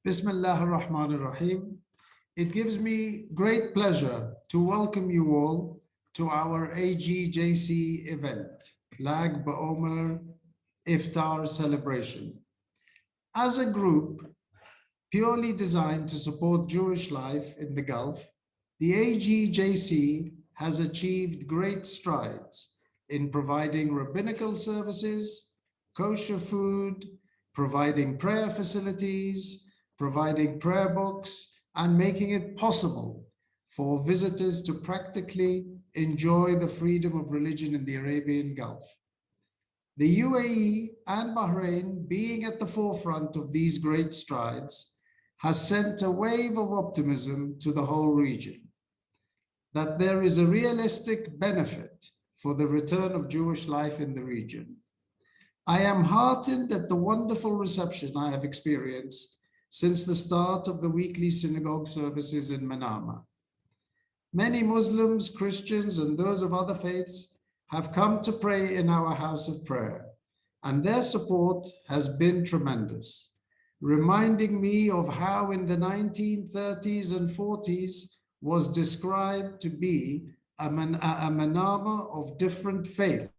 Bismillah ar-Rahman ar-Rahim. It gives me great pleasure to welcome you all to our AGJC event, Lag Ba'omer Iftar celebration. As a group purely designed to support Jewish life in the Gulf, the AGJC has achieved great strides in providing rabbinical services, kosher food, providing prayer facilities, providing prayer books, and making it possible for visitors to practically enjoy the freedom of religion in the Arabian Gulf. The UAE and Bahrain, being at the forefront of these great strides, has sent a wave of optimism to the whole region, that there is a realistic benefit for the return of Jewish life in the region. I am heartened at the wonderful reception I have experienced since the start of the weekly synagogue services in Manama. Many Muslims, Christians, and those of other faiths have come to pray in our house of prayer, and their support has been tremendous, reminding me of how in the 1930s and 40s was described to be a manama of different faiths,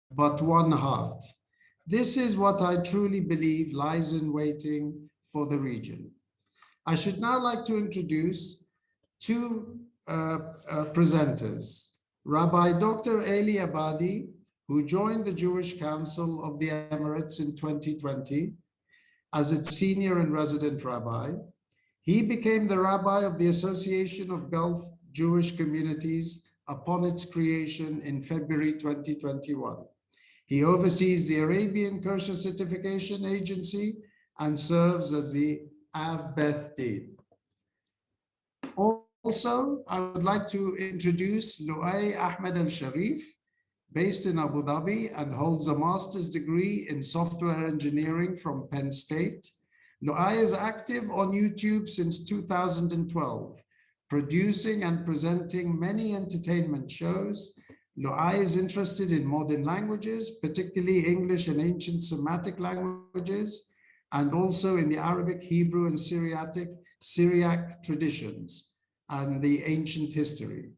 but one heart. This is what I truly believe lies in waiting for the region. I should now like to introduce two presenters. Rabbi Dr. Eli Abadi, who joined the Jewish Council of the Emirates in 2020 as its senior and resident rabbi. He became the rabbi of the Association of Gulf Jewish Communities upon its creation in February 2021. He oversees the Arabian Kosher Certification Agency and serves as the Av Beth Din. Also, I would like to introduce Luay Ahmed Al-Sharif, based in Abu Dhabi and holds a master's degree in software engineering from Penn State. Luay is active on YouTube since 2012, producing and presenting many entertainment shows. Luay is interested in modern languages, particularly English and ancient Semitic languages, and also in the Arabic, Hebrew, and Syriac traditions and the ancient history.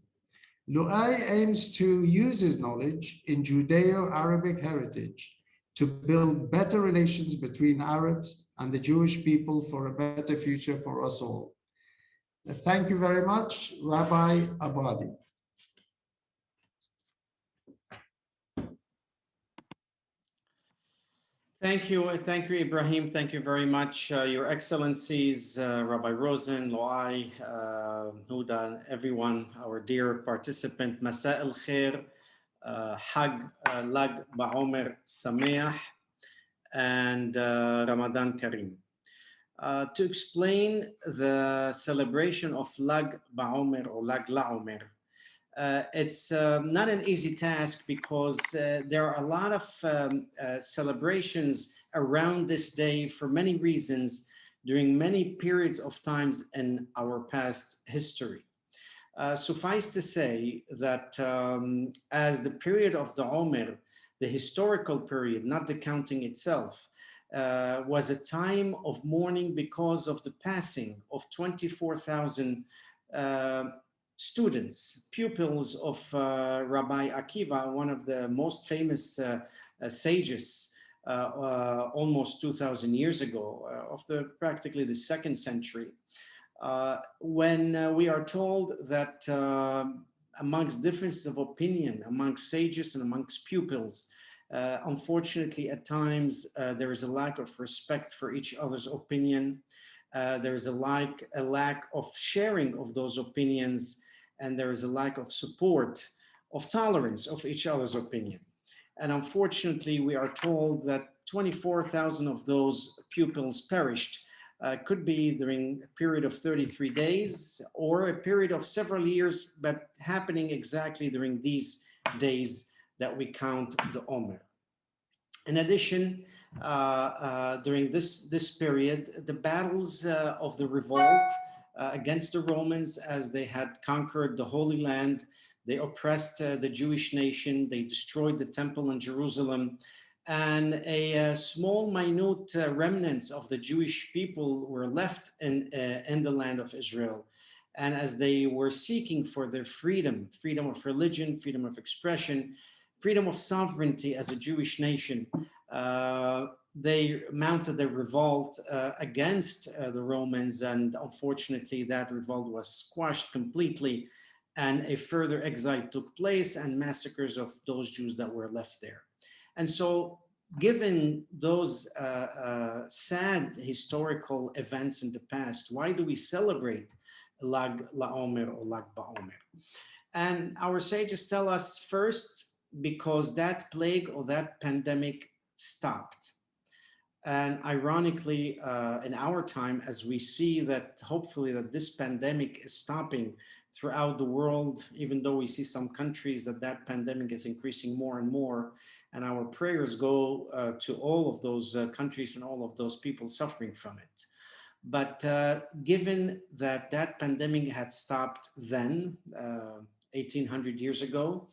Luay aims to use his knowledge in Judeo-Arabic heritage to build better relations between Arabs and the Jewish people for a better future for us all. Thank you very much, Rabbi Abadi. Thank you, Ibrahim. Thank you very much, Your Excellencies, Rabbi Rosen, Luay, Houda, everyone, our dear participant. Masa al Khair, Hag Lag Ba'omer Sameach, and Ramadan Kareem. To explain the celebration of Lag Ba'omer or Lag La'omer, it's not an easy task because there are a lot of celebrations around this day for many reasons during many periods of times in our past history. Suffice to say that as the period of the Omer, the historical period, not the counting itself, was a time of mourning because of the passing of 24,000 students, pupils of Rabbi Akiva, one of the most famous sages almost 2,000 years ago, of practically the 2nd century. When we are told that amongst differences of opinion amongst sages and amongst pupils, unfortunately at times there is a lack of respect for each other's opinion. There is a lack of sharing of those opinions, and there is a lack of support, of tolerance of each other's opinion. And unfortunately, we are told that 24,000 of those pupils perished. Could be during a period of 33 days or a period of several years, but happening exactly during these days that we count the Omer. In addition, during this period, the battles of the revolt against the Romans, as they had conquered the Holy Land, they oppressed the Jewish nation, they destroyed the temple in Jerusalem, and a small, minute remnants of the Jewish people were left in the land of Israel. And as they were seeking for their freedom, freedom of religion, freedom of expression, freedom of sovereignty as a Jewish nation, they mounted a revolt against the Romans, and unfortunately that revolt was squashed completely, and a further exile took place and massacres of those Jews that were left there. And so, given those sad historical events in the past, why do we celebrate Lag LaOmer or Lag BaOmer? And our sages tell us first, because that plague or that pandemic stopped. And ironically, in our time, as we see that hopefully that this pandemic is stopping throughout the world, even though we see some countries that pandemic is increasing more and more, and our prayers go to all of those countries and all of those people suffering from it. But given that that pandemic had stopped then, 1800 years ago,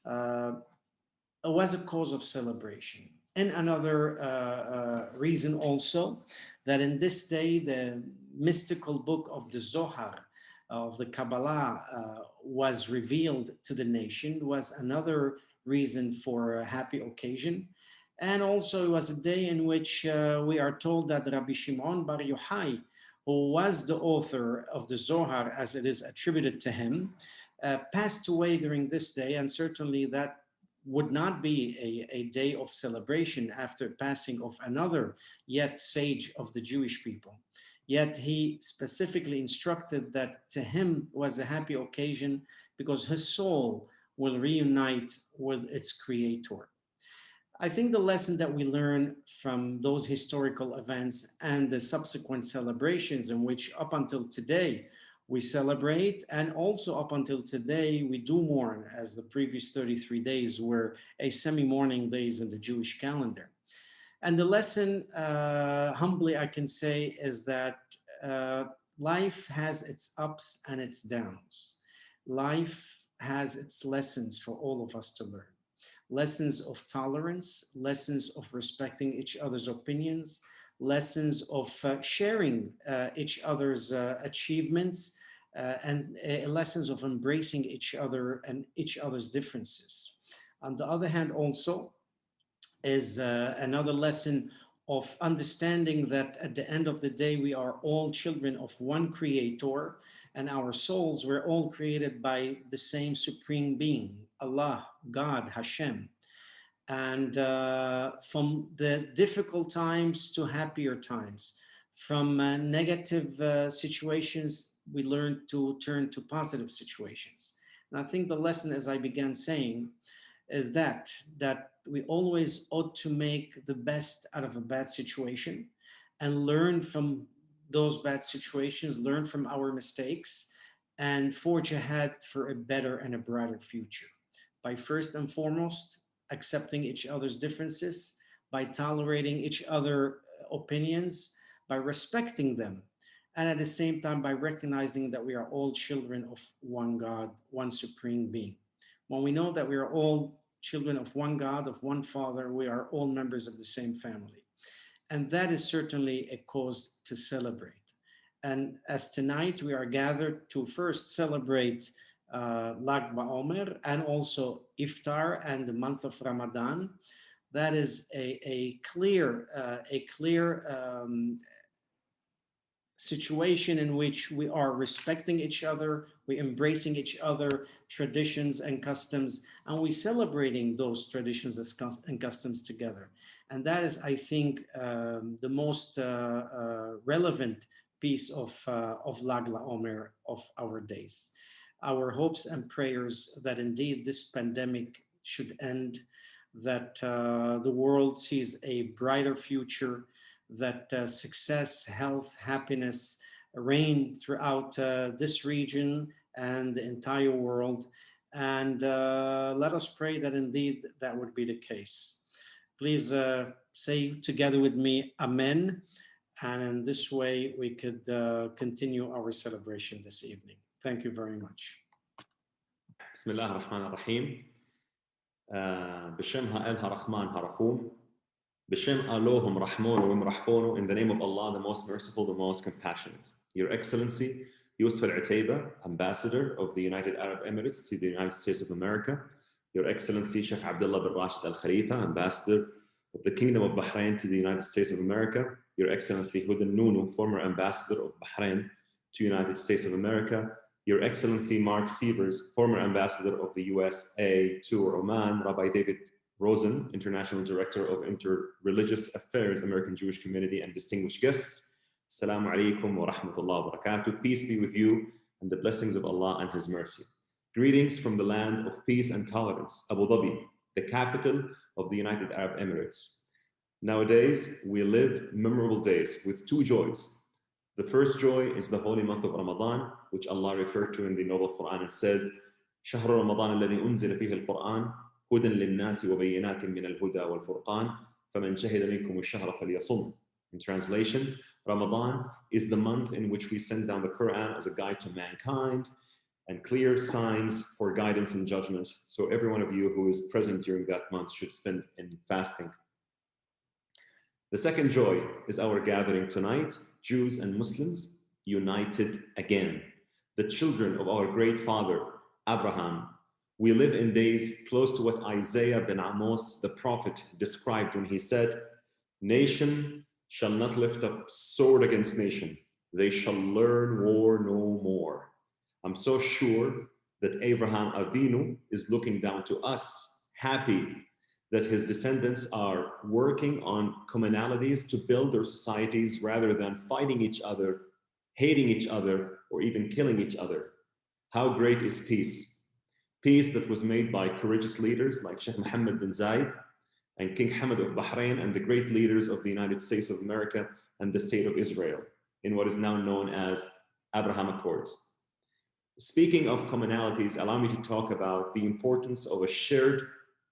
it was a cause of celebration. And another reason also, that in this day, the mystical book of the Zohar, of the Kabbalah, was revealed to the nation, was another reason for a happy occasion. And also it was a day in which we are told that Rabbi Shimon Bar Yochai, who was the author of the Zohar as it is attributed to him, passed away during this day, and certainly that would not be a day of celebration after passing of another yet sage of the Jewish people. Yet he specifically instructed that to him was a happy occasion because his soul will reunite with its creator. I think the lesson that we learn from those historical events and the subsequent celebrations, in which up until today we celebrate, and also up until today we do mourn, as the previous 33 days were a semi-mourning days in the Jewish calendar. And the lesson, humbly I can say, is that life has its ups and its downs. Life has its lessons for all of us to learn. Lessons of tolerance, lessons of respecting each other's opinions, lessons of sharing each other's achievements, and lessons of embracing each other and each other's differences. On the other hand, also is another lesson of understanding that at the end of the day, we are all children of one creator, and our souls were all created by the same supreme being, Allah, God, Hashem. And from the difficult times to happier times, from negative situations, we learn to turn to positive situations. And I think the lesson, as I began saying, is that we always ought to make the best out of a bad situation and learn from those bad situations, learn from our mistakes, and forge ahead for a better and a brighter future. By first and foremost, accepting each other's differences, by tolerating each other's opinions, by respecting them, and at the same time by recognizing that we are all children of one God, one supreme being. When we know that we are all children of one God, of one Father, we are all members of the same family. And that is certainly a cause to celebrate. And as tonight we are gathered to first celebrate Lag BaOmer and also Iftar and the month of Ramadan, that is a clear situation in which we are respecting each other, we embracing each other traditions and customs, and we celebrating those traditions and customs together. And that is, I think, the most relevant piece of Lag LaOmer of our days. Our hopes and prayers that indeed this pandemic should end, that the world sees a brighter future, that success, health, happiness reign throughout this region and the entire world. And let us pray that indeed that would be the case. Please say together with me, Amen. And in this way, we could continue our celebration this evening. Thank you very much. بسم الله الرحمن الرحيم. بشمها إلها رحمن هرفوم B'Shem Elohim Rahmonu Imrahfonu, in the name of Allah, the most merciful, the most compassionate. Your Excellency, Yousef Otaiba, Ambassador of the United Arab Emirates to the United States of America. Your Excellency, Sheikh Abdulla bin Rashed Khalifa, Ambassador of the Kingdom of Bahrain to the United States of America. Your Excellency, Houda Nonoo, former Ambassador of Bahrain to the United States of America. Your Excellency, Marc Sievers, former Ambassador of the USA to Oman. Rabbi Rosen, International Director of Interreligious Affairs, American Jewish Community, and distinguished guests. Assalamu alaikum wa rahmatullahi wa barakatuh. Peace be with you and the blessings of Allah and His mercy. Greetings from the land of peace and tolerance, Abu Dhabi, the capital of the United Arab Emirates. Nowadays, we live memorable days with two joys. The first joy is the holy month of Ramadan, which Allah referred to in the Noble Quran and said, شهر رمضان الذي أنزل فيه القرآن هدى للناس وبينات من الهدى والفرقان فمن شهد منكم الشهر فليصم. In translation, Ramadan is the month in which we send down the Quran as a guide to mankind and clear signs for guidance and judgment. So every one of you who is present during that month should spend in fasting. The second joy is our gathering tonight, Jews and Muslims united again. The children of our great father, Abraham. We live in days close to what Isaiah bin Amos, the prophet, described when he said, nation shall not lift up sword against nation. They shall learn war no more. I'm so sure that Abraham Avinu is looking down to us, happy that his descendants are working on commonalities to build their societies rather than fighting each other, hating each other, or even killing each other. How great is peace? Peace that was made by courageous leaders like Sheikh Mohammed bin Zayed and King Hamad of Bahrain and the great leaders of the United States of America and the State of Israel in what is now known as Abraham Accords. Speaking of commonalities, allow me to talk about the importance of a shared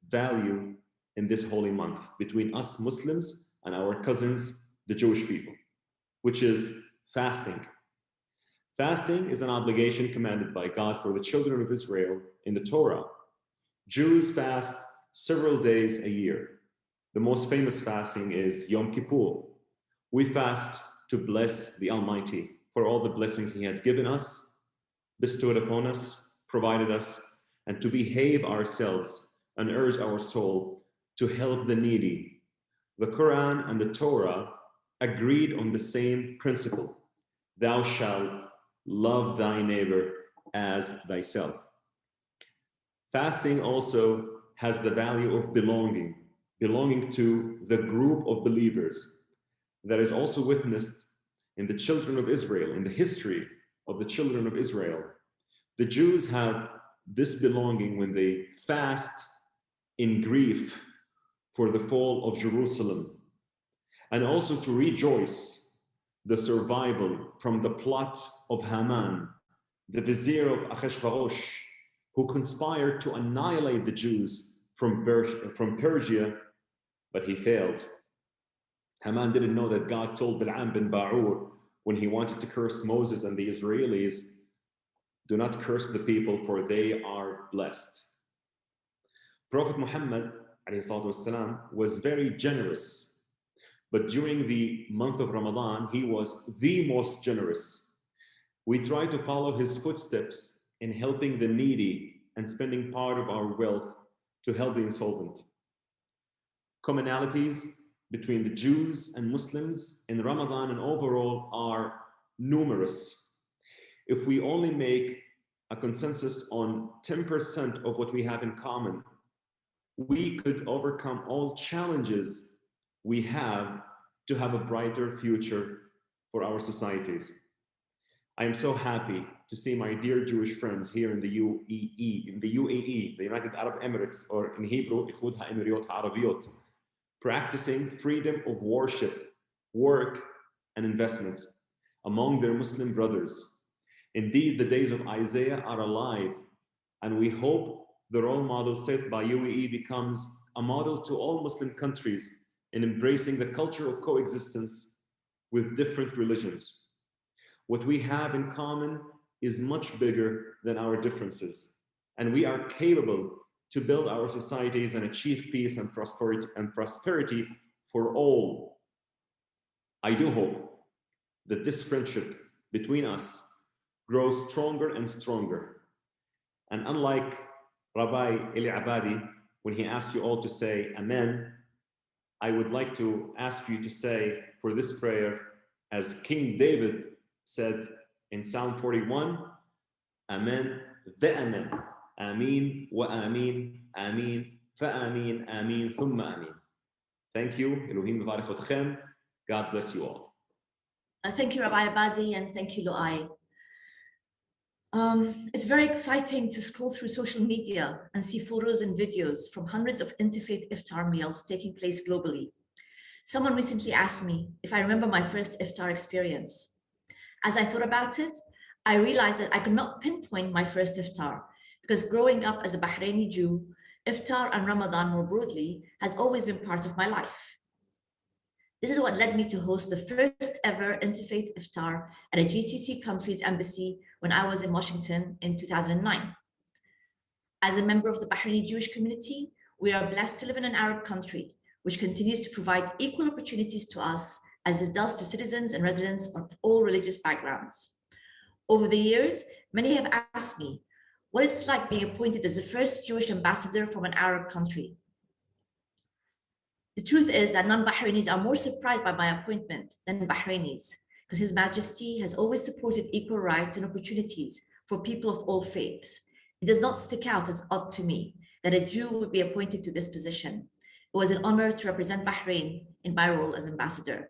value in this holy month between us Muslims and our cousins, the Jewish people, which is fasting. Fasting is an obligation commanded by God for the children of Israel in the Torah. Jews fast several days a year. The most famous fasting is Yom Kippur. We fast to bless the Almighty for all the blessings He had given us, bestowed upon us, provided us, and to behave ourselves and urge our soul to help the needy. The Quran and the Torah agreed on the same principle. Thou shalt love thy neighbor as thyself. Fasting also has the value of belonging to the group of believers that is also witnessed in the children of Israel, in the history of the children of Israel. The Jews have this belonging when they fast in grief for the fall of Jerusalem, and also to rejoice the survival from the plot of Haman, the vizier of Ahasuerus, who conspired to annihilate the Jews from Persia, but he failed. Haman didn't know that God told Bil'am bin Ba'ur when he wanted to curse Moses and the Israelis, do not curse the people for they are blessed. Prophet Muhammad والسلام, was very generous, but during the month of Ramadan, he was the most generous. We try to follow his footsteps in helping the needy and spending part of our wealth to help the insolvent. Commonalities between the Jews and Muslims in Ramadan and overall are numerous. If we only make a consensus on 10% of what we have in common, we could overcome all challenges we have to have a brighter future for our societies. I am so happy to see my dear Jewish friends here in the UAE, the United Arab Emirates, or in Hebrew, إخوتها إمارات عربيات, practicing freedom of worship, work, and investment among their Muslim brothers. Indeed, the days of Isaiah are alive, and we hope the role model set by UAE becomes a model to all Muslim countries in embracing the culture of coexistence with different religions. What we have in common is much bigger than our differences, and we are capable to build our societies and achieve peace and prosperity for all. I do hope that this friendship between us grows stronger and stronger. And unlike Rabbi Eli Abadi, when he asked you all to say Amen, I would like to ask you to say for this prayer, as King David said in Psalm 41, Amen, Amen, Amin, wa Amin, Amin, fa Amin, Amin, thumma Amin. Thank you. Elohim Mevarech Otchem. God bless you all. Thank you, Rabbi Abadi, and thank you, Loai. It's very exciting to scroll through social media and see photos and videos from hundreds of interfaith iftar meals taking place globally. Someone recently asked me if I remember my first iftar experience. As I thought about it, I realized that I could not pinpoint my first iftar because growing up as a Bahraini Jew, iftar and Ramadan more broadly has always been part of my life. This is what led me to host the first ever interfaith iftar at a GCC country's embassy when I was in Washington in 2009. As a member of the Bahraini Jewish community, we are blessed to live in an Arab country, which continues to provide equal opportunities to us as it does to citizens and residents of all religious backgrounds. Over the years, many have asked me what it's like being appointed as the first Jewish ambassador from an Arab country. The truth is that non-Bahrainis are more surprised by my appointment than Bahrainis, because His Majesty has always supported equal rights and opportunities for people of all faiths. It does not stick out as odd to me that a Jew would be appointed to this position. It was an honor to represent Bahrain in my role as ambassador.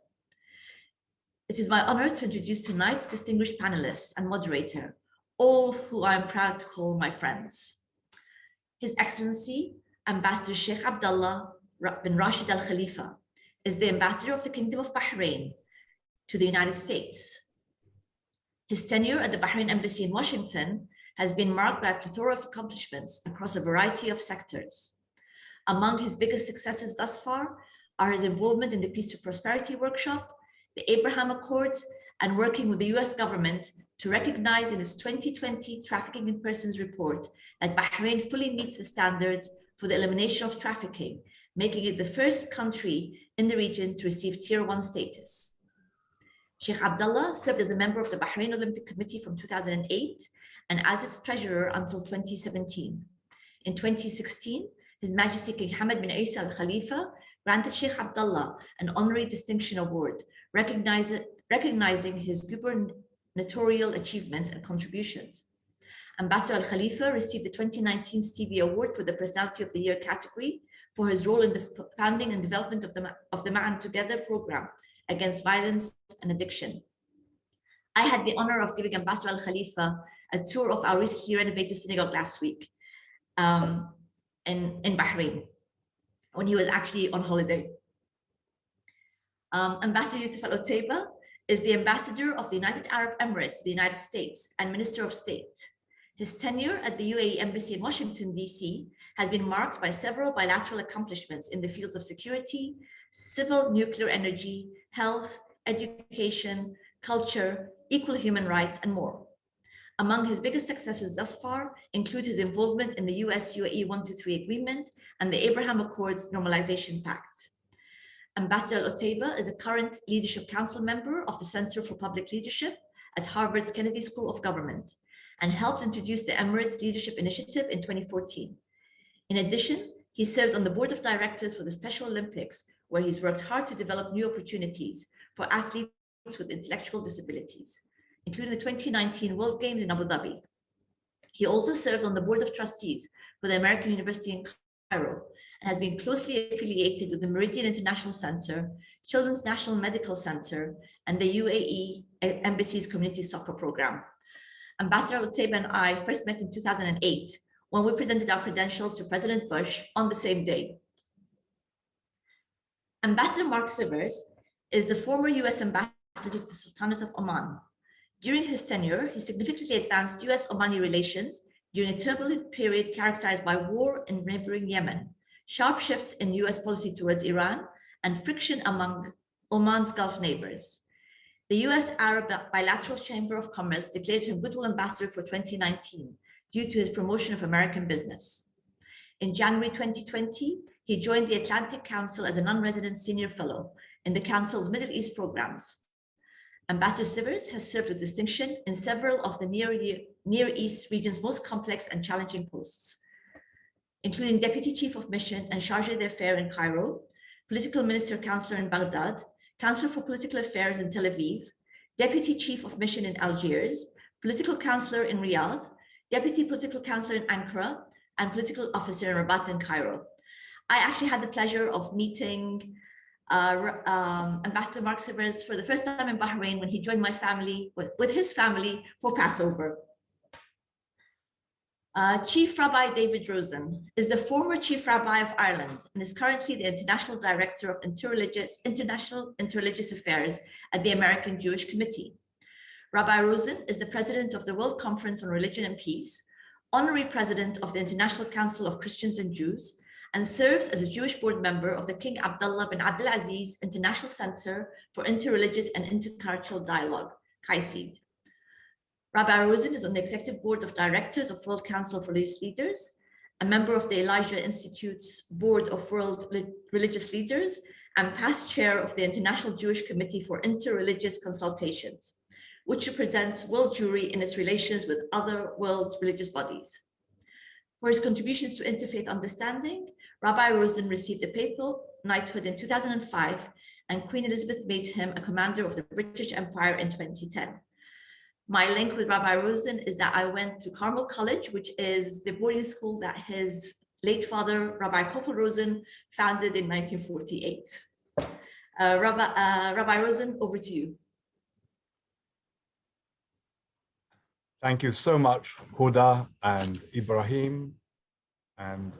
It is my honor to introduce tonight's distinguished panelists and moderator, all who I am proud to call my friends. His Excellency, Ambassador Sheikh Abdulla bin Rashed Al Khalifa, is the ambassador of the Kingdom of Bahrain to the United States. His tenure at the Bahrain Embassy in Washington has been marked by a plethora of accomplishments across a variety of sectors. Among his biggest successes thus far are his involvement in the Peace to Prosperity Workshop, the Abraham Accords, and working with the US government to recognize in its 2020 Trafficking in Persons report that Bahrain fully meets the standards for the elimination of trafficking, making it the first country in the region to receive Tier 1 status. Sheikh Abdullah served as a member of the Bahrain Olympic Committee from 2008 and as its treasurer until 2017. In 2016, His Majesty King Hamad bin Isa Al Khalifa granted Sheikh Abdullah an honorary distinction award, recognizing his gubernatorial achievements and contributions. Ambassador Al Khalifa received the 2019 Stevie Award for the Personality of the Year category for his role in the founding and development of the Ma'an Together program against violence and addiction. I had the honor of giving Ambassador Al Khalifa a tour of our recently renovated synagogue last week in Bahrain, when he was actually on holiday. Ambassador Yousef Al Otaiba is the ambassador of the United Arab Emirates to the United States and Minister of State. His tenure at the UAE Embassy in Washington, D.C. has been marked by several bilateral accomplishments in the fields of security, civil nuclear energy, health, education, culture, equal human rights, and more. Among his biggest successes thus far include his involvement in the US-UAE 123 agreement and the Abraham Accords Normalization Pact. Ambassador Otaiba is a current Leadership Council member of the Center for Public Leadership at Harvard's Kennedy School of Government and helped introduce the Emirates Leadership Initiative in 2014. In addition, he serves on the board of directors for the Special Olympics, where he's worked hard to develop new opportunities for athletes with intellectual disabilities, including the 2019 World Games in Abu Dhabi. He also serves on the board of trustees for the American University in Cairo and has been closely affiliated with the Meridian International Center, Children's National Medical Center, and the UAE Embassy's Community Soccer Program. Ambassador Otaiba and I first met in 2008 when we presented our credentials to President Bush on the same day. Ambassador Marc Sievers is the former US ambassador to the Sultanate of Oman. During his tenure, he significantly advanced US-Omani relations during a turbulent period characterized by war in neighboring Yemen, sharp shifts in US policy towards Iran, and friction among Oman's Gulf neighbors. The US-Arab Bilateral Chamber of Commerce declared him Goodwill Ambassador for 2019 due to his promotion of American business. In January 2020, He joined the Atlantic Council as a non-resident senior fellow in the Council's Middle East programs. Ambassador Sievers has served with distinction in several of the Near East region's most complex and challenging posts, including Deputy Chief of Mission and Chargé d'Affaires in Cairo, Political Minister Counselor in Baghdad, Counselor for Political Affairs in Tel Aviv, Deputy Chief of Mission in Algiers, Political Counselor in Riyadh, Deputy Political Counselor in Ankara, and Political Officer in Rabat and Cairo. I actually had the pleasure of meeting Ambassador Marc Sievers for the first time in Bahrain when he joined my family, with his family, for Passover. Chief Rabbi David Rosen is the former Chief Rabbi of Ireland and is currently the International Director of International Interreligious Affairs at the American Jewish Committee. Rabbi Rosen is the President of the World Conference on Religion and Peace, Honorary President of the International Council of Christians and Jews, and serves as a Jewish board member of the King Abdulla bin Abdulaziz International Center for Interreligious and Intercultural Dialogue, CAICID. Rabbi Rosen is on the executive board of directors of World Council of Religious Leaders, a member of the Elijah Institute's board of World Religious Leaders, and past chair of the International Jewish Committee for Interreligious Consultations, which represents world Jewry in its relations with other world religious bodies. For his contributions to interfaith understanding, Rabbi Rosen received a papal knighthood in 2005, and Queen Elizabeth made him a commander of the British Empire in 2010. My link with Rabbi Rosen is that I went to Carmel College, which is the boarding school that his late father, Rabbi Koppel Rosen, founded in 1948. Rabbi Rosen, over to you. Thank you so much, Houda and Ibrahim, and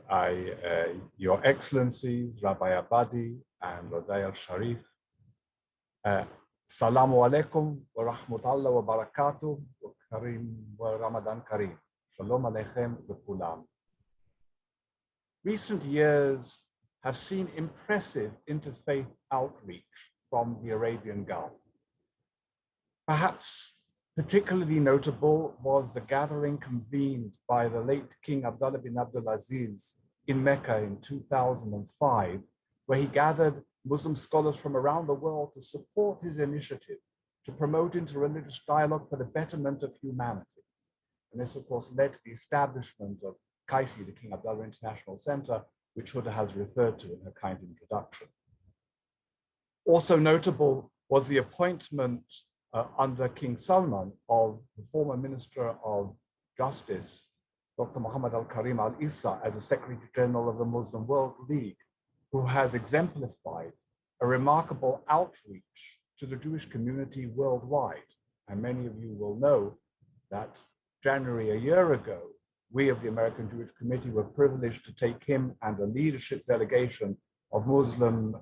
Your Excellencies, Rabbi Abadi and Rodaya Sharif. Salamu alaikum wa rahmatullah wa barakatuh wa kareem wa Ramadan kareem. Shalom aleichem v'kulam. Recent years have seen impressive interfaith outreach from the Arabian Gulf. Perhaps particularly notable was the gathering convened by the late King Abdulla bin Abdulaziz in Mecca in 2005, where he gathered Muslim scholars from around the world to support his initiative to promote interreligious dialogue for the betterment of humanity. And this, of course, led to the establishment of CAICID, the King Abdullah International Center, which Houda has referred to in her kind introduction. Also notable was the appointment under King Salman of the former Minister of Justice, Dr. Muhammad al-Karim al-Issa, as a Secretary General of the Muslim World League, who has exemplified a remarkable outreach to the Jewish community worldwide. And many of you will know that January a year ago, we of the American Jewish Committee were privileged to take him and a leadership delegation of Muslim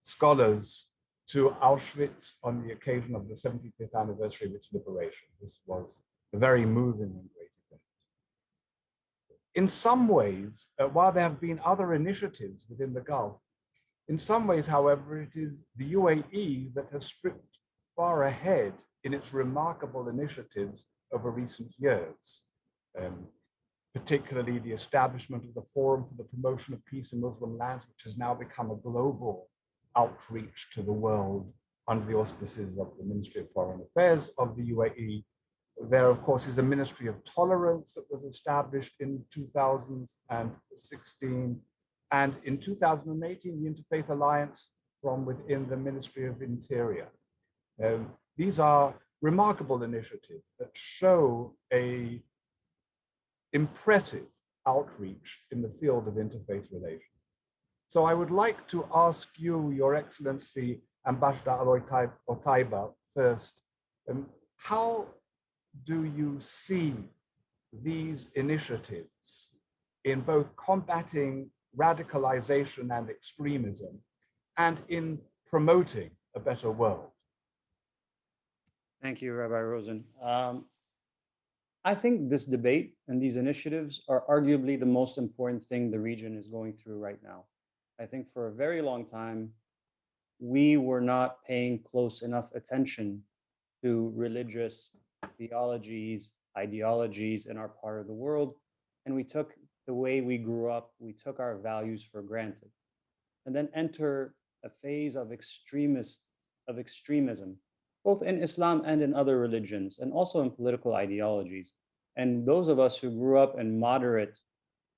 scholars to Auschwitz on the occasion of the 75th anniversary of its liberation. This was a very moving and great event. In some ways, while there have been other initiatives within the Gulf, in some ways, however, it is the UAE that has stripped far ahead in its remarkable initiatives over recent years, particularly the establishment of the Forum for the Promotion of Peace in Muslim Lands, which has now become a global outreach to the world under the auspices of the Ministry of Foreign Affairs of the UAE. There, of course, is a Ministry of Tolerance that was established in 2016. And in 2018, the Interfaith Alliance from within the Ministry of Interior. These are remarkable initiatives that show an impressive outreach in the field of interfaith relations. So I would like to ask you, Your Excellency, Ambassador Otaiba, first, how do you see these initiatives in both combating radicalization and extremism and in promoting a better world? Thank you, Rabbi Rosen. I think this debate and these initiatives are arguably the most important thing the region is going through right now. I think for a very long time, we were not paying close enough attention to religious theologies, ideologies in our part of the world, and we took the way we grew up, we took our values for granted, and then enter a phase of extremism, both in Islam and in other religions, and also in political ideologies. And those of us who grew up in moderate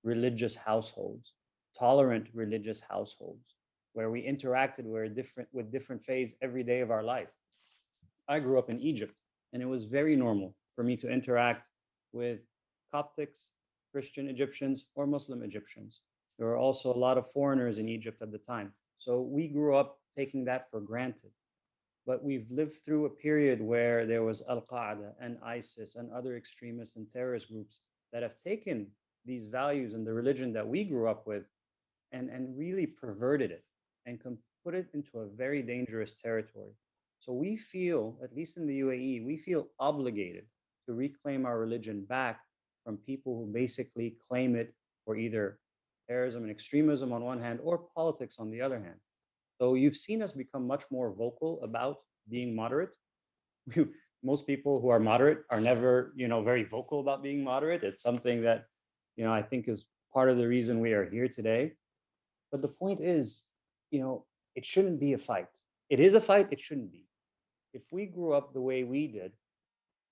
religious households, tolerant religious households, where we interacted with different faiths every day of our life. I grew up in Egypt, and it was very normal for me to interact with Coptics, Christian Egyptians, or Muslim Egyptians. There were also a lot of foreigners in Egypt at the time. So we grew up taking that for granted. But we've lived through a period where there was Al-Qaeda and ISIS and other extremists and terrorist groups that have taken these values and the religion that we grew up with and really perverted it and put it into a very dangerous territory. So we feel, at least in the UAE, we feel obligated to reclaim our religion back from people who basically claim it for either terrorism and extremism on one hand or politics on the other hand. So you've seen us become much more vocal about being moderate. Most people who are moderate are never, very vocal about being moderate. It's something that, I think is part of the reason we are here today. But the point is, it shouldn't be a fight. It is a fight, it shouldn't be. If we grew up the way we did,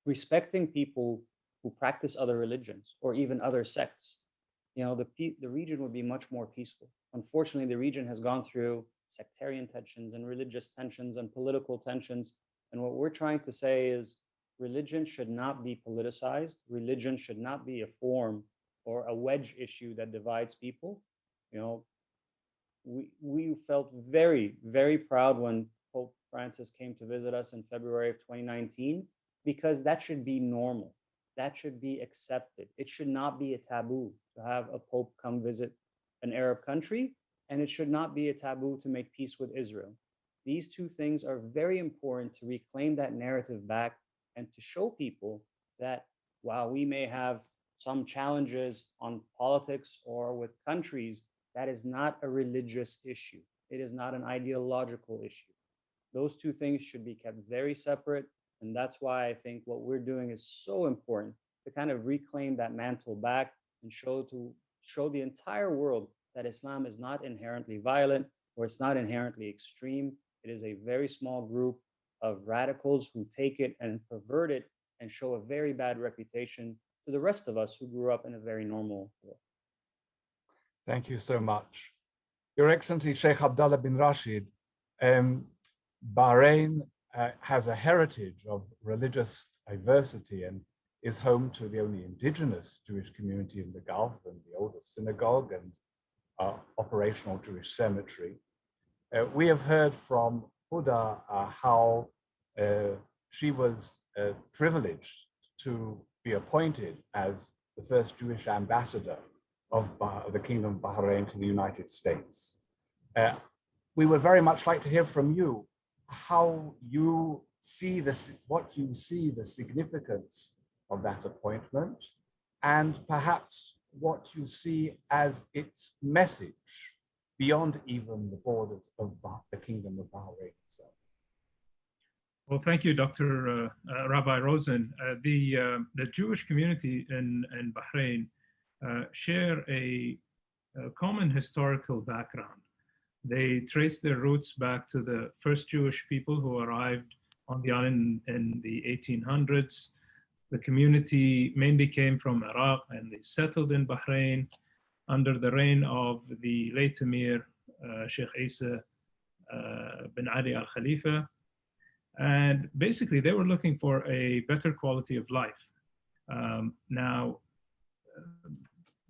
respecting people who practice other religions or even other sects, the region would be much more peaceful. Unfortunately, the region has gone through sectarian tensions and religious tensions and political tensions. And what we're trying to say is religion should not be politicized. Religion should not be a form or a wedge issue that divides people. We felt very, very proud when Pope Francis came to visit us in February of 2019, because that should be normal. That should be accepted. It should not be a taboo to have a Pope come visit an Arab country, and it should not be a taboo to make peace with Israel. These two things are very important to reclaim that narrative back and to show people that while we may have some challenges on politics or with countries, that is not a religious issue. It is not an ideological issue. Those two things should be kept very separate. And that's why I think what we're doing is so important, to kind of reclaim that mantle back and show the entire world that Islam is not inherently violent or it's not inherently extreme. It is a very small group of radicals who take it and pervert it and show a very bad reputation to the rest of us who grew up in a very normal world. Thank you so much. Your Excellency Sheikh Abdulla bin Rashed, Bahrain has a heritage of religious diversity and is home to the only indigenous Jewish community in the Gulf and the oldest synagogue and operational Jewish cemetery. We have heard from Houda how she was privileged to be appointed as the first Jewish ambassador of the Kingdom of Bahrain to the United States. We would very much like to hear from you how you see this, what you see the significance of that appointment, and perhaps what you see as its message beyond even the borders of the Kingdom of Bahrain itself. Well, thank you, Dr. Rabbi Rosen. The Jewish community in Bahrain share a common historical background. They trace their roots back to the first Jewish people who arrived on the island in the 1800s. The community mainly came from Iraq, and they settled in Bahrain under the reign of the late Emir, Sheikh Isa bin Ali al Khalifa. And basically, they were looking for a better quality of life.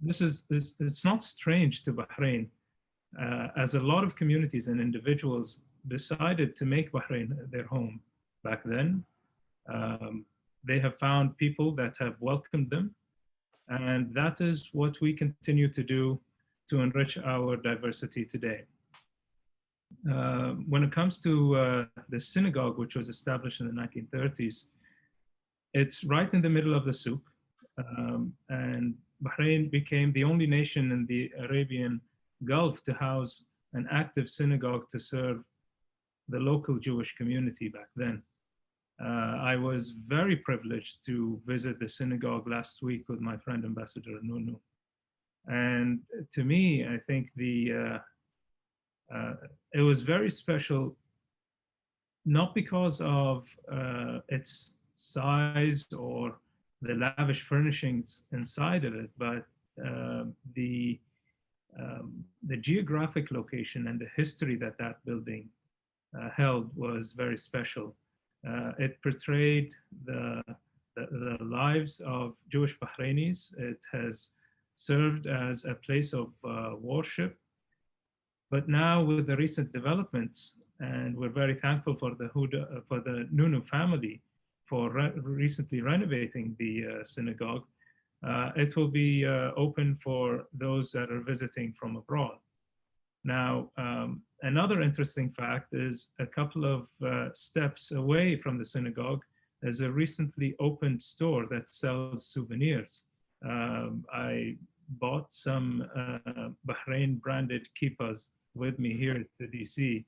It's not strange to Bahrain, as a lot of communities and individuals decided to make Bahrain their home back then. They have found people that have welcomed them, and that is what we continue to do to enrich our diversity today. When it comes to the synagogue, which was established in the 1930s, it's right in the middle of the souk, and Bahrain became the only nation in the Arabian Gulf to house an active synagogue to serve the local Jewish community back then. I was very privileged to visit the synagogue last week with my friend Ambassador Nonoo. And to me, I think it was very special, not because of its size or the lavish furnishings inside of it, but the geographic location and the history that that building held was very special. It portrayed the lives of Jewish Bahrainis. It has served as a place of worship. But now with the recent developments, and we're very thankful for the Houda, for the Nonoo family for recently renovating the synagogue, it will be open for those that are visiting from abroad. Now, another interesting fact is a couple of steps away from the synagogue, there's a recently opened store that sells souvenirs. I bought some Bahrain branded kippas with me here to DC.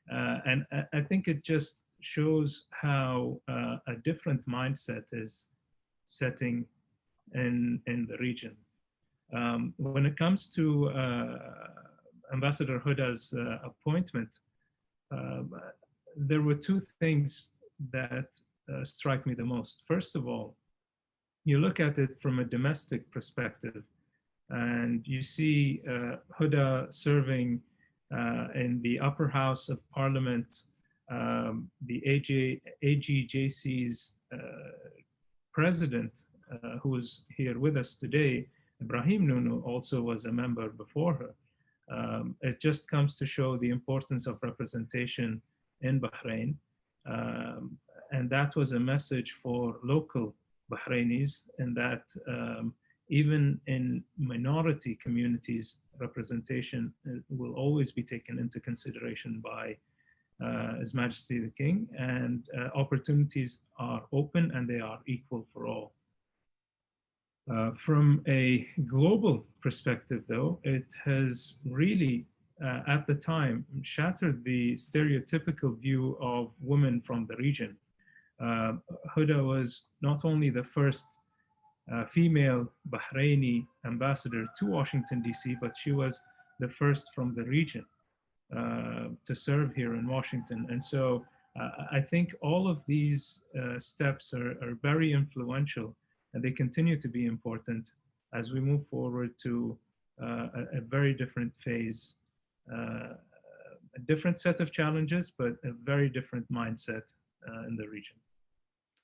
And I think it just shows how a different mindset is setting in the region. When it comes to Ambassador Houda's appointment, there were two things that strike me the most. First of all, you look at it from a domestic perspective, and you see Houda serving in the upper house of parliament, the AGJC's president, who is here with us today, Ibrahim Nonoo, also was a member before her. It just comes to show the importance of representation in Bahrain. And that was a message for local Bahrainis, in that even in minority communities, representation will always be taken into consideration by His Majesty the King, and opportunities are open and they are equal for all. From a global perspective, though, it has really, at the time, shattered the stereotypical view of women from the region. Houda was not only the first female Bahraini ambassador to Washington, D.C., but she was the first from the region to serve here in Washington. And so I think all of these steps are very influential, and they continue to be important as we move forward to a very different phase, a different set of challenges, but a very different mindset in the region.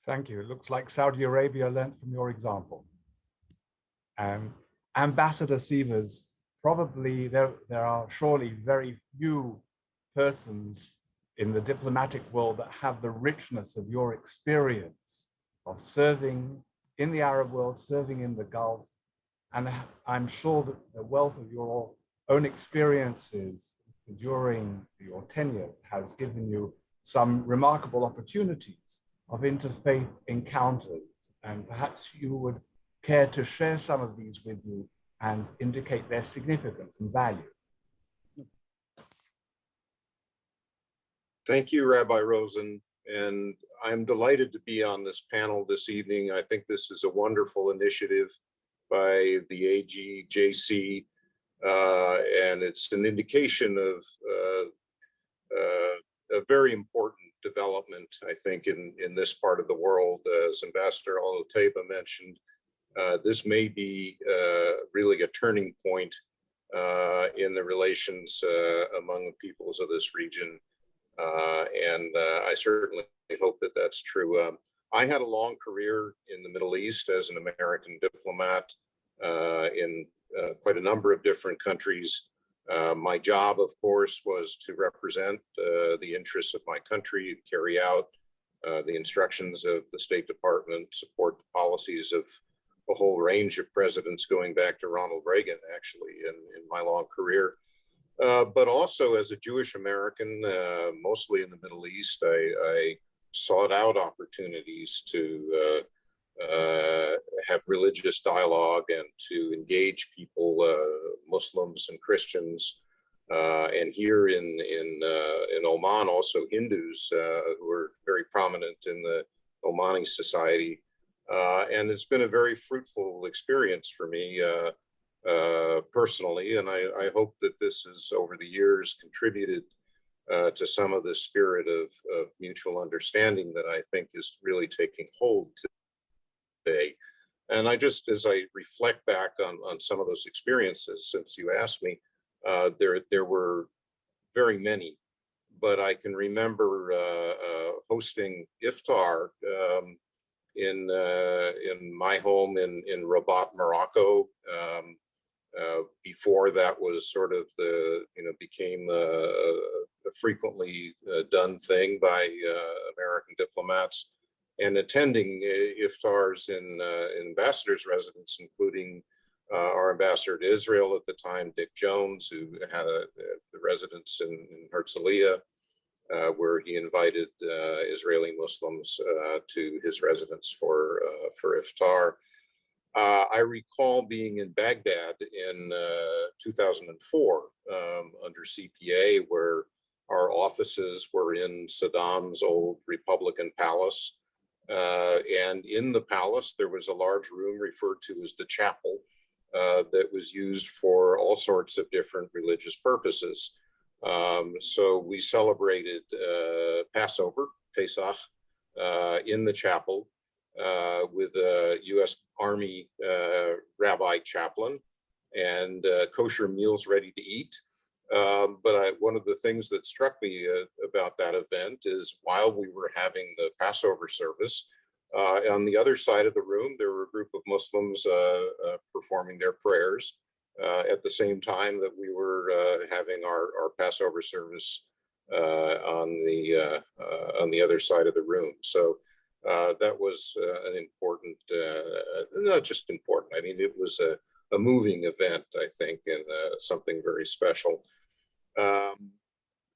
Thank you. It looks like Saudi Arabia learned from your example. Ambassador Sievers, probably there are surely very few persons in the diplomatic world that have the richness of your experience of serving in the Arab world, serving in the Gulf. And I'm sure that the wealth of your own experiences during your tenure has given you some remarkable opportunities of interfaith encounters. And perhaps you would care to share some of these with you and indicate their significance and value. Thank you, Rabbi Rosen. And I'm delighted to be on this panel this evening. I think this is a wonderful initiative by the AGJC, and it's an indication of a very important development, I think, in this part of the world. As Ambassador Otaiba mentioned, this may be really a turning point in the relations among the peoples of this region. And I certainly hope that that's true. I had a long career in the Middle East as an American diplomat in quite a number of different countries. My job, of course, was to represent the interests of my country, carry out the instructions of the State Department, support the policies of a whole range of presidents going back to Ronald Reagan, actually, in my long career. But also as a Jewish American, mostly in the Middle East, I sought out opportunities to have religious dialogue and to engage people, Muslims and Christians, and here in Oman, also Hindus who are very prominent in the Omani society. And it's been a very fruitful experience for me. personally, and I hope that this has over the years contributed to some of the spirit of mutual understanding that I think is really taking hold today. And I just, as I reflect back on some of those experiences, since you asked me, there were very many, but I can remember hosting Iftar in my home in Rabat, Morocco. Before that was sort of became a frequently done thing by American diplomats, and attending iftars in ambassadors' residence, including our ambassador to Israel at the time, Dick Jones, who had the residence in Herzliya, where he invited Israeli Muslims to his residence for iftar. I recall being in Baghdad in 2004 under CPA, where our offices were in Saddam's old Republican palace. And in the palace, there was a large room referred to as the chapel that was used for all sorts of different religious purposes. So we celebrated Passover, Pesach, in the chapel with a U.S. Army rabbi chaplain and kosher meals ready to eat. But one of the things that struck me about that event is while we were having the Passover service, on the other side of the room, there were a group of Muslims performing their prayers at the same time that we were having our Passover service on the other side of the room. So that was an important, not just important, I mean, it was a moving event, I think, and something very special.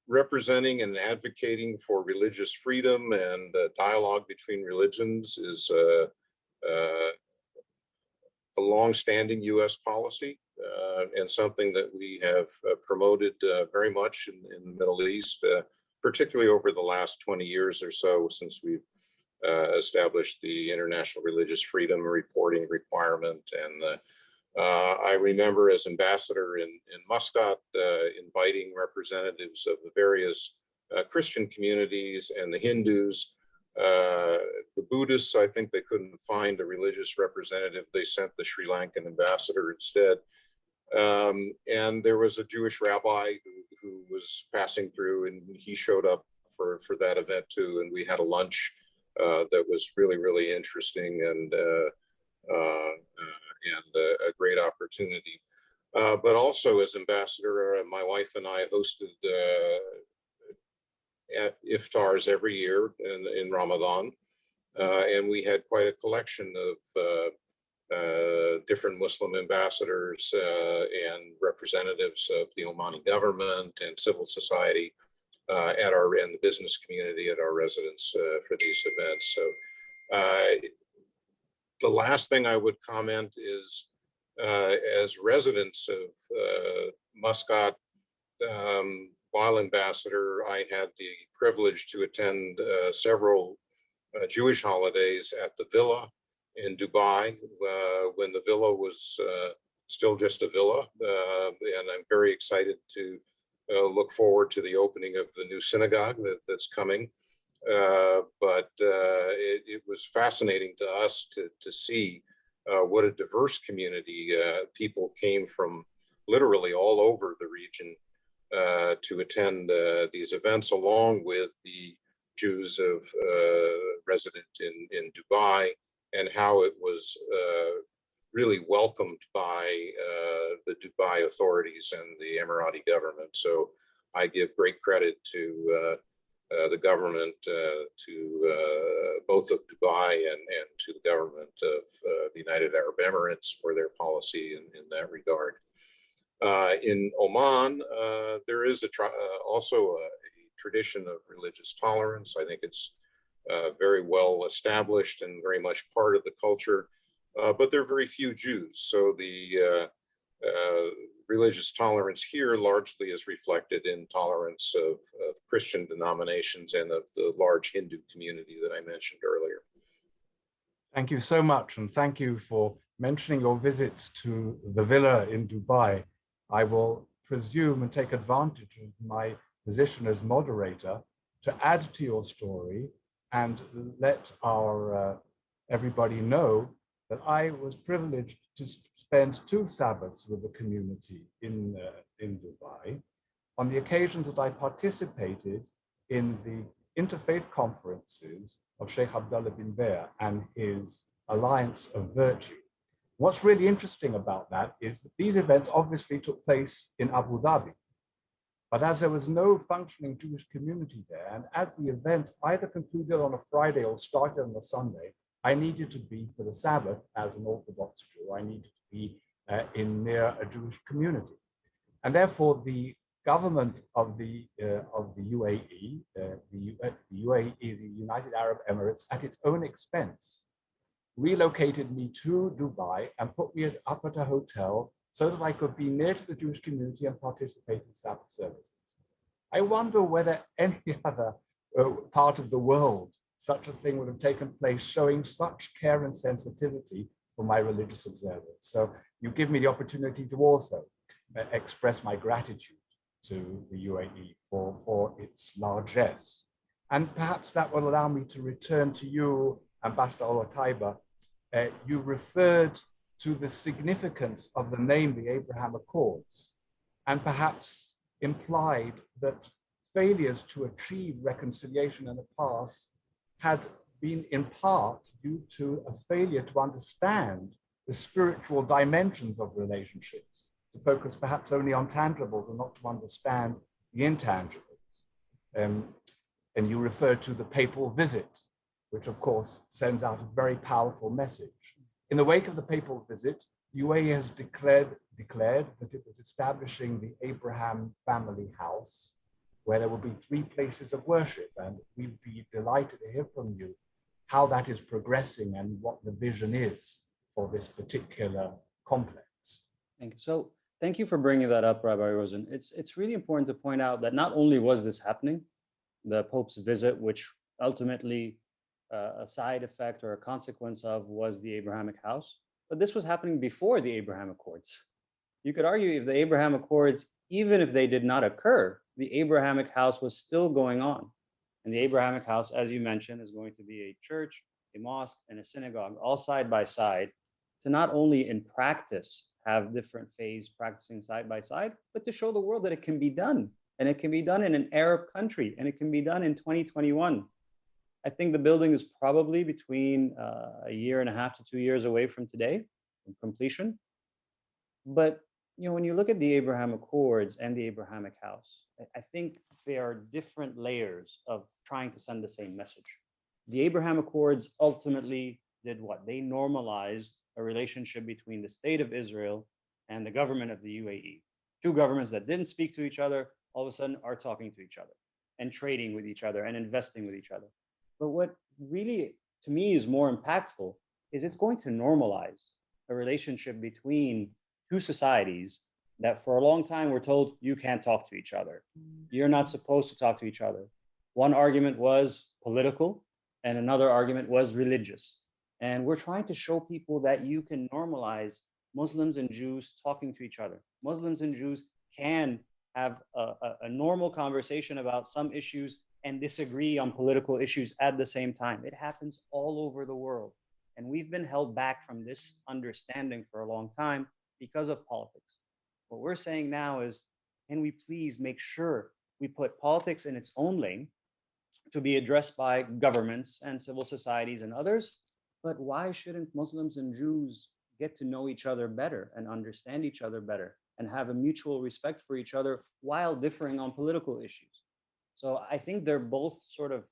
Representing and advocating for religious freedom and dialogue between religions is a long-standing U.S. policy and something that we have promoted very much in the Middle East, particularly over the last 20 years or so since we've established the International Religious Freedom Reporting requirement. And I remember as ambassador in Muscat inviting representatives of the various Christian communities and the Hindus. The Buddhists, I think they couldn't find a religious representative. They sent the Sri Lankan ambassador instead. And there was a Jewish rabbi who was passing through, and he showed up for that event too. And we had a lunch that was really, really interesting and a great opportunity. But also as ambassador, my wife and I hosted at iftars every year in Ramadan. And we had quite a collection of different Muslim ambassadors and representatives of the Omani government and civil society and the business community at our residence for these events. So the last thing I would comment is, as residents of Muscat, while ambassador, I had the privilege to attend several Jewish holidays at the villa in Dubai, when the villa was still just a villa. And I'm very excited to look forward to the opening of the new synagogue that's coming. But it was fascinating to us to see what a diverse community. People came from literally all over the region to attend these events, along with the Jews of resident in Dubai, and how it was really welcomed by the Dubai authorities and the Emirati government. So I give great credit to the government, to both of Dubai and to the government of the United Arab Emirates for their policy in that regard. In Oman, there is also a tradition of religious tolerance. I think it's very well established and very much part of the culture, but there are very few Jews. So the religious tolerance here largely is reflected in tolerance of Christian denominations and of the large Hindu community that I mentioned earlier. Thank you so much, and thank you for mentioning your visits to the villa in Dubai. I will presume and take advantage of my position as moderator to add to your story and let our everybody know that I was privileged to spend 2 Sabbaths with the community in Dubai on the occasions that I participated in the interfaith conferences of Sheikh Abdullah bin Baer and his Alliance of Virtue. What's really interesting about that is that these events obviously took place in Abu Dhabi, but as there was no functioning Jewish community there, and as the events either concluded on a Friday or started on a Sunday, I needed to be for the Sabbath as an Orthodox Jew. I needed to be near a Jewish community, and therefore the government of the UAE, the United Arab Emirates, at its own expense, relocated me to Dubai and put me up at a hotel so that I could be near to the Jewish community and participate in Sabbath services. I wonder whether any other part of the world such a thing would have taken place, showing such care and sensitivity for my religious observance. So you give me the opportunity to also express my gratitude to the UAE for its largesse. And perhaps that will allow me to return to you, Ambassador Otaiba. You referred to the significance of the name, the Abraham Accords, and perhaps implied that failures to achieve reconciliation in the past had been in part due to a failure to understand the spiritual dimensions of relationships, to focus perhaps only on tangibles and not to understand the intangibles. And you refer to the papal visit, which of course sends out a very powerful message. In the wake of the papal visit, UAE has declared that it was establishing the Abraham family house, where there will be 3 places of worship. And we'd be delighted to hear from you how that is progressing and what the vision is for this particular complex. Thank you. So thank you for bringing that up, Rabbi Rosen. It's really important to point out that not only was this happening, the Pope's visit, which ultimately a side effect or a consequence of was the Abrahamic house, but this was happening before the Abraham Accords. You could argue if the Abraham Accords, even if they did not occur, the Abrahamic house was still going on. And the Abrahamic house, as you mentioned, is going to be a church, a mosque, and a synagogue, all side by side, to not only in practice have different faiths practicing side by side, but to show the world that it can be done. And it can be done in an Arab country, and it can be done in 2021. I think the building is probably between 1.5 to 2 years away from today, from completion. But when you look at the Abraham Accords and the Abrahamic house, I think there are different layers of trying to send the same message. The Abraham Accords ultimately did what? They normalized a relationship between the state of Israel and the government of the UAE. 2 governments that didn't speak to each other, all of a sudden are talking to each other and trading with each other and investing with each other. But what really, to me, is more impactful is it's going to normalize a relationship between 2 societies that for a long time were told you can't talk to each other. You're not supposed to talk to each other. One argument was political and another argument was religious. And we're trying to show people that you can normalize Muslims and Jews talking to each other. Muslims and Jews can have a normal conversation about some issues and disagree on political issues at the same time. It happens all over the world. And we've been held back from this understanding for a long time because of politics. What we're saying now is, can we please make sure we put politics in its own lane to be addressed by governments and civil societies and others? But why shouldn't Muslims and Jews get to know each other better and understand each other better and have a mutual respect for each other while differing on political issues? So I think they're both sort of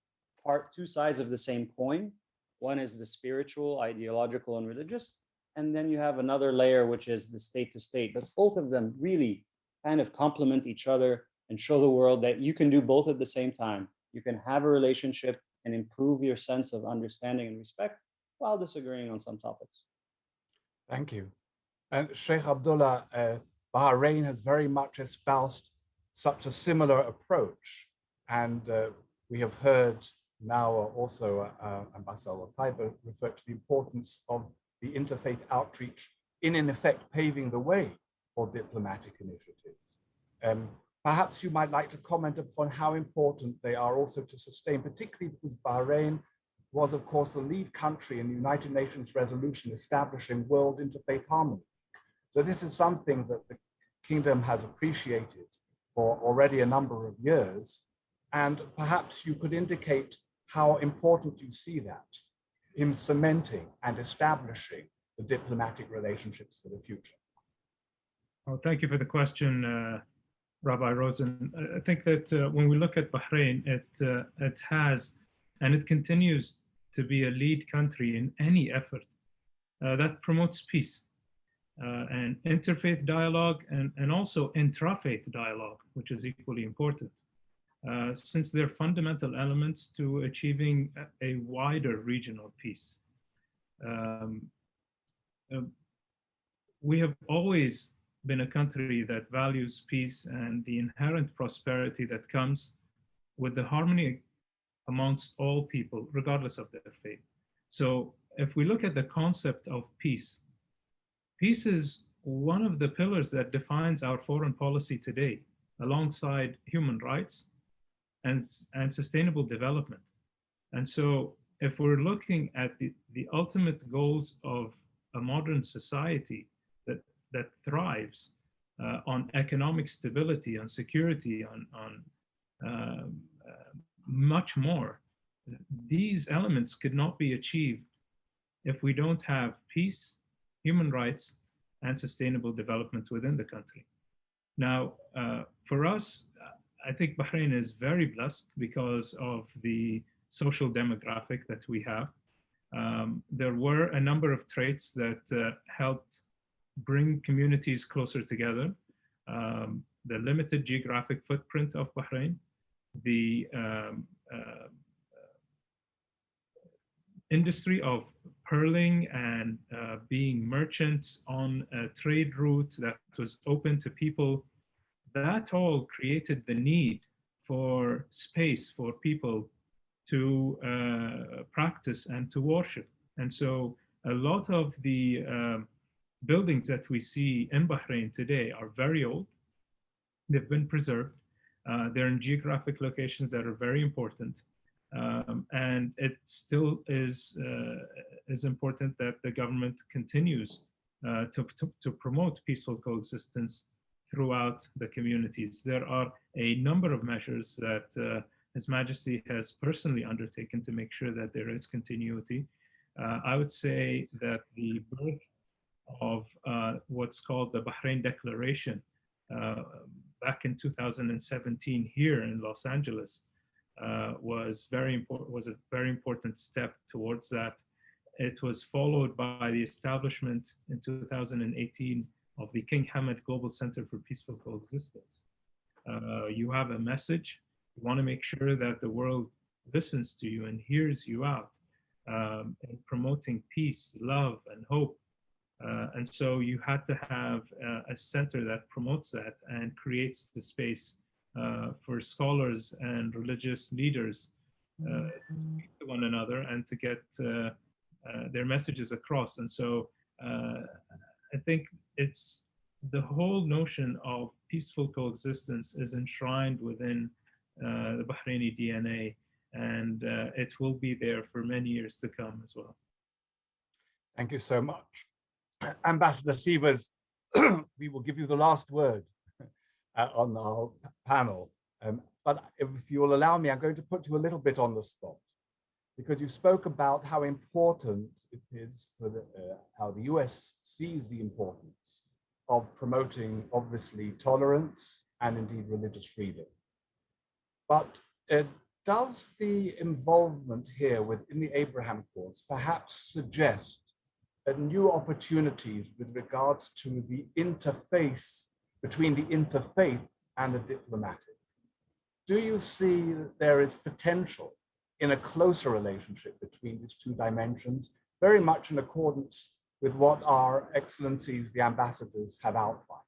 2 sides of the same coin. One is the spiritual, ideological, and religious. And then you have another layer, which is the state to state. But both of them really kind of complement each other and show the world that you can do both at the same time. You can have a relationship and improve your sense of understanding and respect while disagreeing on some topics. Thank you. And Sheikh Abdullah, Bahrain has very much espoused such a similar approach. And we have heard now also Ambassador Otaiba referred to the importance of the interfaith outreach in effect paving the way for diplomatic initiatives. Perhaps you might like to comment upon how important they are also to sustain, particularly because Bahrain was, of course, the lead country in the United Nations resolution establishing world interfaith harmony. So this is something that the kingdom has appreciated for already a number of years. And perhaps you could indicate how important you see that in cementing and establishing the diplomatic relationships for the future. Well, thank you for the question, Rabbi Rosen. I think that when we look at Bahrain, it has and it continues to be a lead country in any effort that promotes peace and interfaith dialogue and also intrafaith dialogue, which is equally important, since they're fundamental elements to achieving a wider regional peace. We have always been a country that values peace and the inherent prosperity that comes with the harmony amongst all people, regardless of their faith. So if we look at the concept of peace, peace is one of the pillars that defines our foreign policy today, alongside human rights and sustainable development. And so if we're looking at the ultimate goals of a modern society that thrives on economic stability, on security, on much more, these elements could not be achieved if we don't have peace, human rights, and sustainable development within the country. Now, for us, I think Bahrain is very blessed because of the social demographic that we have. There were a number of traits that helped bring communities closer together. The limited geographic footprint of Bahrain, the industry of pearling and being merchants on a trade route that was open to people, that all created the need for space for people to practice and to worship. And so a lot of the buildings that we see in Bahrain today are very old. They've been preserved. They're in geographic locations that are very important. And it still is important that the government continues to promote peaceful coexistence throughout the communities. There are a number of measures that His Majesty has personally undertaken to make sure that there is continuity. I would say that the birth of what's called the Bahrain Declaration back in 2017 here in Los Angeles was a very important step towards that. It was followed by the establishment in 2018 of the King Hamad Global Center for Peaceful Coexistence. You have a message. You want to make sure that the world listens to you and hears you out in promoting peace, love, and hope. And so you had to have a center that promotes that and creates the space for scholars and religious leaders to speak to one another and to get their messages across. And so I think it's the whole notion of peaceful coexistence is enshrined within the Bahraini DNA, and it will be there for many years to come as well. Thank you so much. Ambassador Sievers, we will give you the last word on our panel. But if you will allow me, I'm going to put you a little bit on the spot, because you spoke about how important it is for how the US sees the importance of promoting, obviously, tolerance and indeed religious freedom. But does the involvement here within the Abraham Accords perhaps suggest new opportunities with regards to the interface between the interfaith and the diplomatic? Do you see that there is potential in a closer relationship between these two dimensions, very much in accordance with what our excellencies, the ambassadors, have outlined?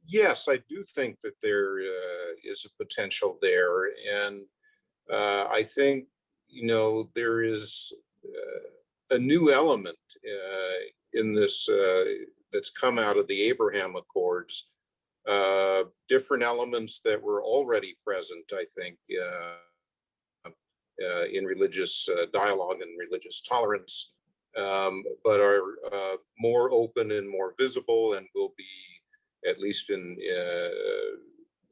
Yes, I do think that there is is a potential there. And I think, there is a new element in this that's come out of the Abraham Accords, different elements that were already present, I think, in religious dialogue and religious tolerance, but are more open and more visible, and will be at least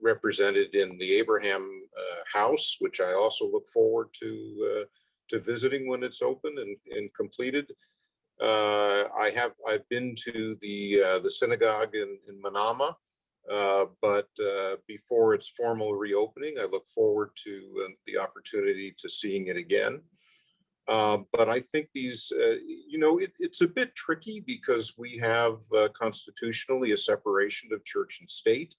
represented in the Abraham House, which I also look forward to visiting when it's open and completed. I've been to the synagogue in Manama, but before its formal reopening, I look forward to the opportunity to seeing it again. But I think these, it's a bit tricky because we have constitutionally a separation of church and state.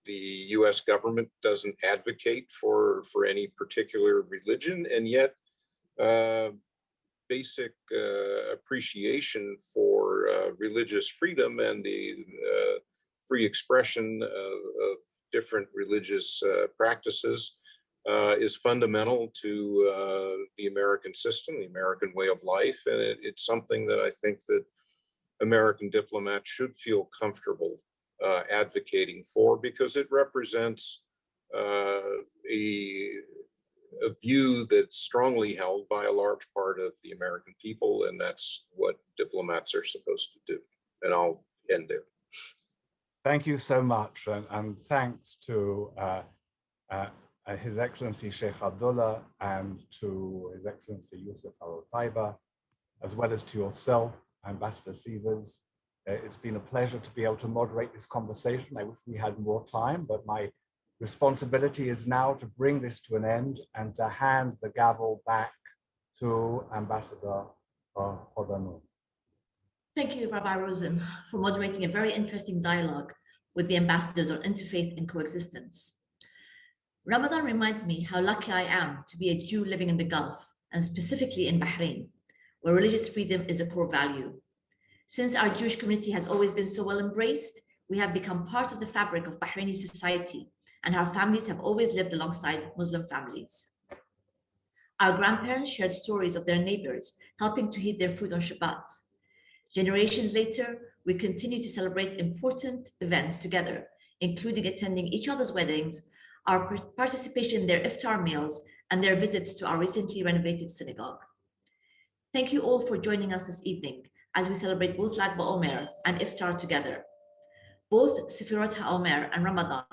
The US government doesn't advocate for any particular religion, and yet basic appreciation for religious freedom and the free expression of different religious practices is fundamental to the American system, the American way of life. And it's something that I think that American diplomats should feel comfortable advocating for, because it represents a view that's strongly held by a large part of the American people, and that's what diplomats are supposed to do. And I'll end there. Thank you so much, and thanks to His Excellency Sheikh Abdulla and to His Excellency Yousef Otaiba, as well as to yourself, Ambassador Sievers. It's been a pleasure to be able to moderate this conversation. I wish we had more time, but my responsibility is now to bring this to an end and to hand the gavel back to Ambassador Nonoo. Thank you, Rabbi Rosen, for moderating a very interesting dialogue with the ambassadors on interfaith and coexistence. Ramadan reminds me how lucky I am to be a Jew living in the Gulf, and specifically in Bahrain, where religious freedom is a core value. Since our Jewish community has always been so well embraced, we have become part of the fabric of Bahraini society, and our families have always lived alongside Muslim families. Our grandparents shared stories of their neighbors helping to heat their food on Shabbat. Generations later, we continue to celebrate important events together, including attending each other's weddings, our participation in their Iftar meals, and their visits to our recently renovated synagogue. Thank you all for joining us this evening as we celebrate both Lag BaOmer and Iftar together. Both Sefirot HaOmer and Ramadan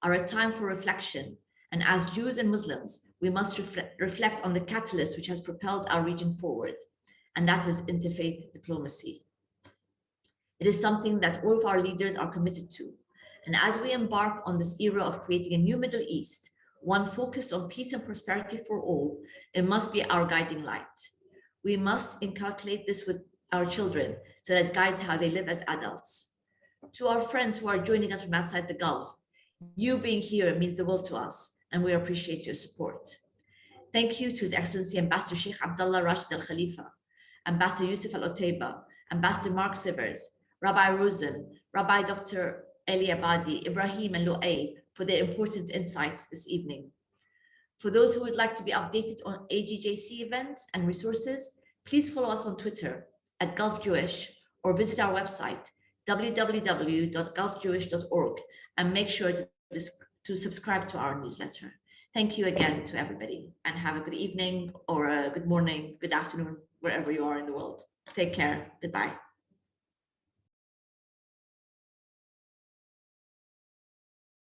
are a time for reflection, and as Jews and Muslims, we must reflect on the catalyst which has propelled our region forward, and that is interfaith diplomacy. It is something that all of our leaders are committed to, and as we embark on this era of creating a new Middle East, one focused on peace and prosperity for all, it must be our guiding light. We must inculcate this with our children so that it guides how they live as adults. To our friends who are joining us from outside the Gulf, you being here means the world to us, and we appreciate your support. Thank you to His Excellency Ambassador Sheikh Abdulla Rashed Al Khalifa, Ambassador Yousef Al Otaiba, Ambassador Marc Sievers, Rabbi Rosen, Rabbi Dr. Eli Abadi, Ibrahim, and Lu'ay for their important insights this evening. For those who would like to be updated on AGJC events and resources, please follow us on Twitter at Gulf Jewish or visit our website www.gulfjewish.org and make sure to subscribe to our newsletter. Thank you again to everybody, and have a good evening or a good morning, good afternoon, wherever you are in the world. Take care. Goodbye.